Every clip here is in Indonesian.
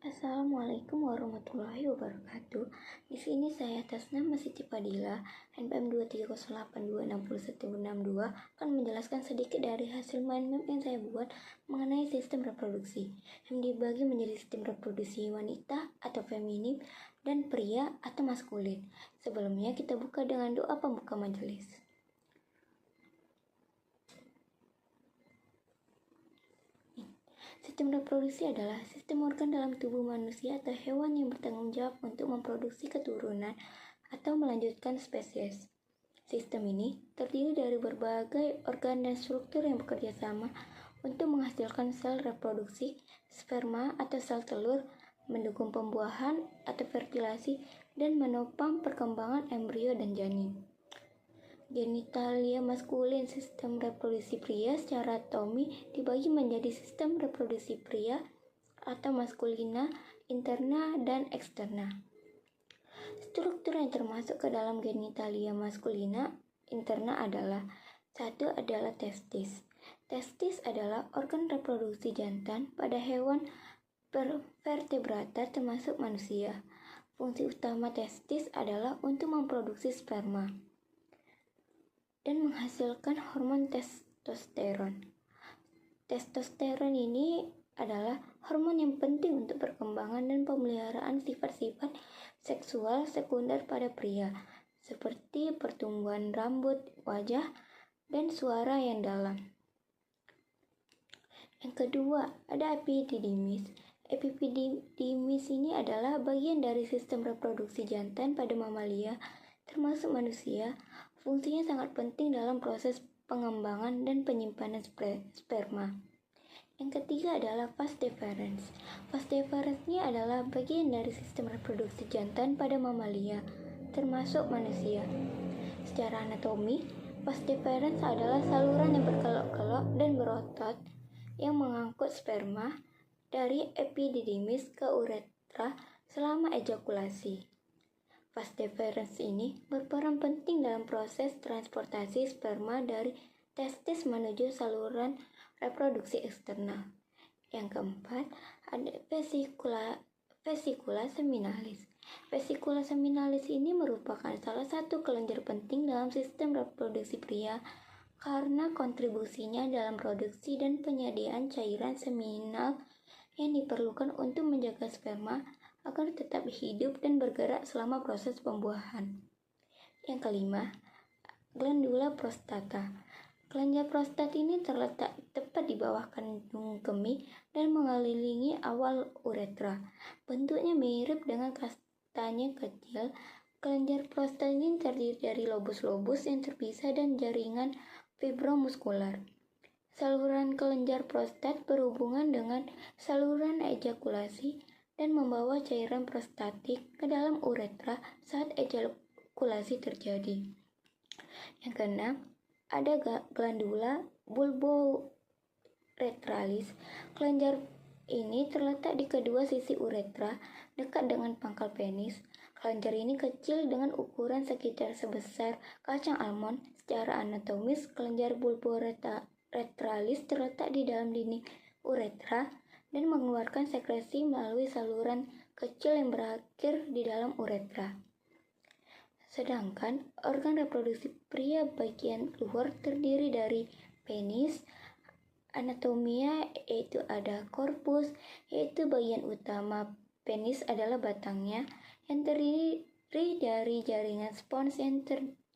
Assalamualaikum warahmatullahi wabarakatuh. Di sini saya atas nama Siti Fadila, NPM 230826162 akan menjelaskan sedikit dari hasil mind map yang saya buat mengenai sistem reproduksi yang dibagi menjadi sistem reproduksi wanita atau feminim dan pria atau maskulin. Sebelumnya kita buka dengan doa pembuka majelis. Sistem reproduksi adalah sistem organ dalam tubuh manusia atau hewan yang bertanggung jawab untuk memproduksi keturunan atau melanjutkan spesies. Sistem ini terdiri dari berbagai organ dan struktur yang bekerja sama untuk menghasilkan sel reproduksi, sperma atau sel telur, mendukung pembuahan atau fertilasi, dan menopang perkembangan embrio dan janin. Genitalia maskulin. Sistem reproduksi pria secara anatomi dibagi menjadi sistem reproduksi pria atau maskulina, interna, dan eksterna. Struktur yang termasuk ke dalam genitalia maskulina interna adalah: 1. adalah testis. Testis adalah organ reproduksi jantan pada hewan vertebrata termasuk manusia. Fungsi utama testis adalah untuk memproduksi sperma dan menghasilkan hormon testosteron. Testosteron ini adalah hormon yang penting untuk perkembangan dan pemeliharaan sifat-sifat seksual sekunder pada pria, seperti pertumbuhan rambut, wajah, dan suara yang dalam. Yang kedua, ada epididymis. Epididymis ini adalah bagian dari sistem reproduksi jantan pada mamalia, termasuk manusia. Fungsinya sangat penting dalam proses pengembangan dan penyimpanan sperma. Yang ketiga adalah vas deferens. Vas deferens ini adalah bagian dari sistem reproduksi jantan pada mamalia, termasuk manusia. Secara anatomi, vas deferens adalah saluran yang berkelok-kelok dan berotot yang mengangkut sperma dari epididymis ke uretra selama ejakulasi. Vas deferens ini berperan penting dalam proses transportasi sperma dari testis menuju saluran reproduksi eksternal. Yang keempat, ada vesikula seminalis. Vesikula seminalis ini merupakan salah satu kelenjar penting dalam sistem reproduksi pria karena kontribusinya dalam produksi dan penyediaan cairan seminal yang diperlukan untuk menjaga sperma agar tetap hidup dan bergerak selama proses pembuahan. Yang kelima, glandula prostata. Kelenjar prostat ini terletak tepat di bawah kandung kemih dan mengelilingi awal uretra. Bentuknya mirip dengan kastanya kecil. Kelenjar prostat ini terdiri dari lobus-lobus yang terpisah dan jaringan fibromuskular. Saluran kelenjar prostat berhubungan dengan saluran ejakulasi dan membawa cairan prostatik ke dalam uretra saat ejakulasi terjadi. Yang keenam, ada glandula bulboretralis. Kelenjar ini terletak di kedua sisi uretra, dekat dengan pangkal penis. Kelenjar ini kecil dengan ukuran sekitar sebesar kacang almond. Secara anatomis, kelenjar bulboretralis terletak di dalam dinding uretra dan mengeluarkan sekresi melalui saluran kecil yang berakhir di dalam uretra. Sedangkan organ reproduksi pria bagian luar terdiri dari penis, anatomia yaitu ada korpus, yaitu bagian utama penis adalah batangnya, yang terdiri dari jaringan spons yang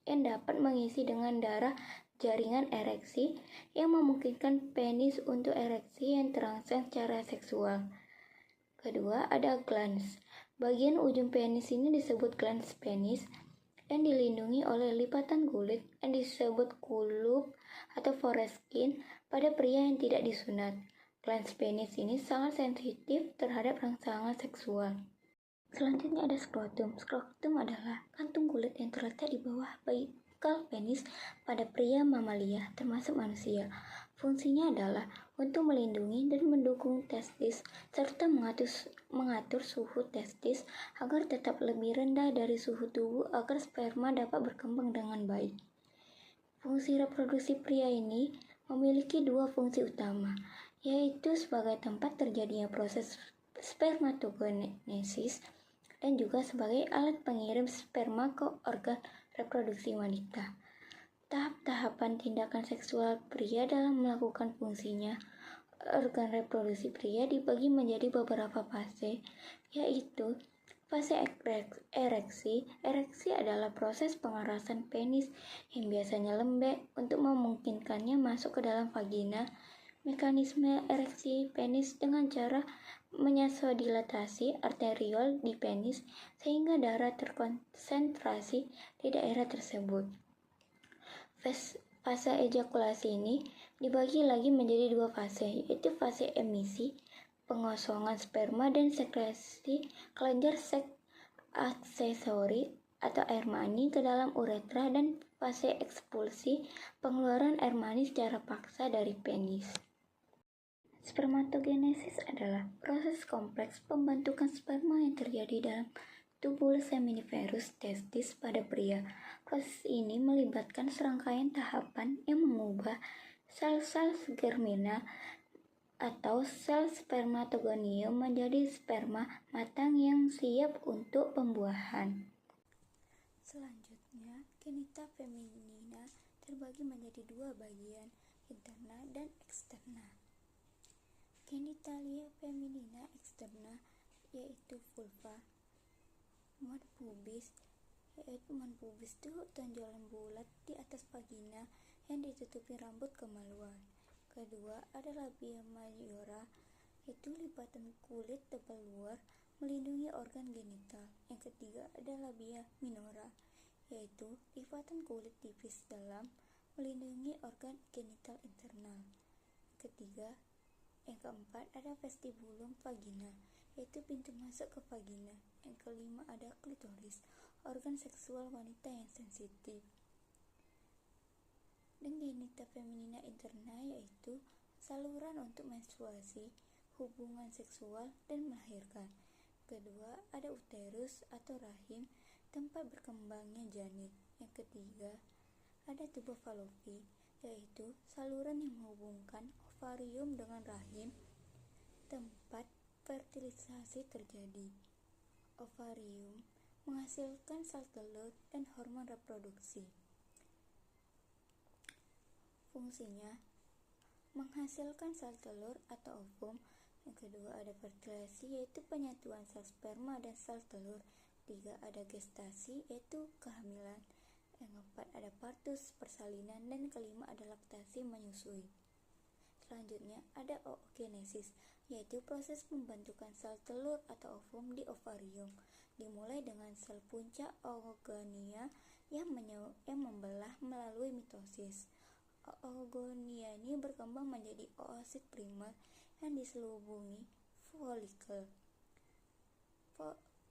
dapat mengisi dengan darah jaringan ereksi yang memungkinkan penis untuk ereksi yang terangsang secara seksual. Kedua, ada glans. Bagian ujung penis ini disebut glans penis dan dilindungi oleh lipatan kulit yang disebut kulub atau foreskin pada pria yang tidak disunat. Glans penis ini sangat sensitif terhadap rangsangan seksual. Selanjutnya ada skrotum. Skrotum adalah kantung kulit yang terletak di bawah baikal penis pada pria mamalia, termasuk manusia. Fungsinya adalah untuk melindungi dan mendukung testis serta mengatur suhu testis agar tetap lebih rendah dari suhu tubuh agar sperma dapat berkembang dengan baik. Fungsi reproduksi pria ini memiliki dua fungsi utama, yaitu sebagai tempat terjadinya proses spermatogenesis dan juga sebagai alat pengirim sperma ke organ reproduksi wanita. Tahap-tahapan tindakan seksual pria dalam melakukan fungsinya organ reproduksi pria dibagi menjadi beberapa fase, yaitu fase ereksi. Ereksi adalah proses pengerasan penis yang biasanya lembek untuk memungkinkannya masuk ke dalam vagina. Mekanisme ereksi penis dengan cara menyasodilatasi arteriol di penis sehingga darah terkonsentrasi di daerah tersebut. Fase ejakulasi ini dibagi lagi menjadi dua fase, yaitu fase emisi, pengosongan sperma dan sekresi kelenjar seks aksesori atau air mani ke dalam uretra, dan fase ekspulsi, pengeluaran air mani secara paksa dari penis. Spermatogenesis adalah proses kompleks pembentukan sperma yang terjadi dalam tubul seminiferus testis pada pria. Proses ini melibatkan serangkaian tahapan yang mengubah sel-sel germinal atau sel spermatogonium menjadi sperma matang yang siap untuk pembuahan. Selanjutnya, genita feminina terbagi menjadi dua bagian, interna dan eksterna. Genitalia feminina eksterna yaitu vulva, mons pubis, yaitu mons pubis itu tonjolan bulat di atas vagina yang ditutupi rambut kemaluan. Kedua ada labia majora, yaitu lipatan kulit tebal luar melindungi organ genital. Yang ketiga ada labia minora, yaitu lipatan kulit tipis dalam melindungi organ genital internal. Yang keempat ada vestibulum vagina, yaitu pintu masuk ke vagina. Yang kelima ada klitoris, organ seksual wanita yang sensitif. Dan genita feminina interna yaitu saluran untuk menstruasi, hubungan seksual, dan melahirkan. Kedua ada uterus atau rahim, tempat berkembangnya janin. Yang ketiga ada tuba Fallopi, yaitu saluran yang menghubungkan ovarium dengan rahim, tempat fertilisasi terjadi. Ovarium menghasilkan sel telur dan hormon reproduksi. Fungsinya menghasilkan sel telur atau ovum. Yang kedua ada fertilasi, yaitu penyatuan sel sperma dan sel telur. Tiga ada gestasi, yaitu kehamilan. Yang keempat ada partus, persalinan, dan kelima ada laktasi, menyusui. Selanjutnya ada oogenesis, yaitu proses pembentukan sel telur atau ovum di ovarium. Dimulai dengan sel puncak oogonia yang membelah melalui mitosis. Oogonia ini berkembang menjadi oosit primer yang diselubungi folikel.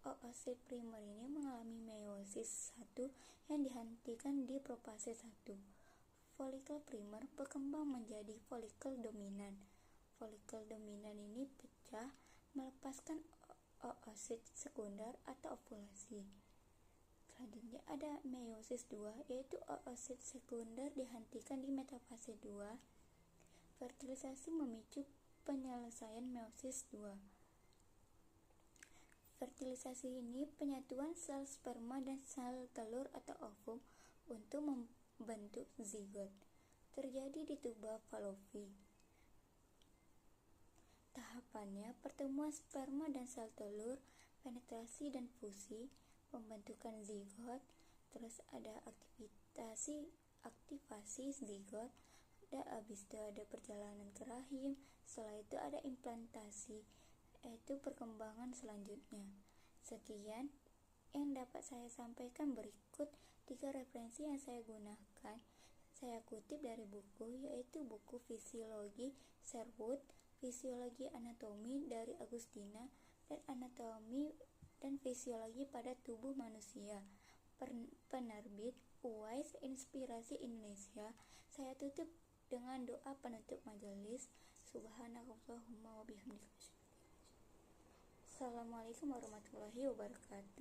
Oosit primer ini mengalami meiosis 1 yang dihentikan di profase 1. Folikel primer berkembang menjadi folikel dominan. Folikel dominan ini pecah melepaskan oosit sekunder atau ovulasi. Selanjutnya ada meiosis 2, yaitu oosit sekunder dihentikan di metafase 2. Fertilisasi memicu penyelesaian meiosis 2. Fertilisasi ini penyatuan sel sperma dan sel telur atau ovum untuk membentuk zigot. Terjadi di tuba Fallopi. Tahapannya pertemuan sperma dan sel telur, penetrasi dan fusi, pembentukan zigot, terus ada aktivasi zigot, habis itu ada perjalanan ke rahim, setelah itu ada implantasi, yaitu perkembangan selanjutnya. Sekian yang dapat saya sampaikan. Berikut 3 referensi yang saya gunakan. Saya kutip dari buku, yaitu buku Fisiologi Sherwood, Fisiologi Anatomi dari Agustina, dan Anatomi dan Fisiologi pada Tubuh Manusia, penerbit Uwais Inspirasi Indonesia. Saya tutup dengan doa penutup majelis. Subhanakallahumma wa bihamdika. Assalamualaikum warahmatullahi wabarakatuh.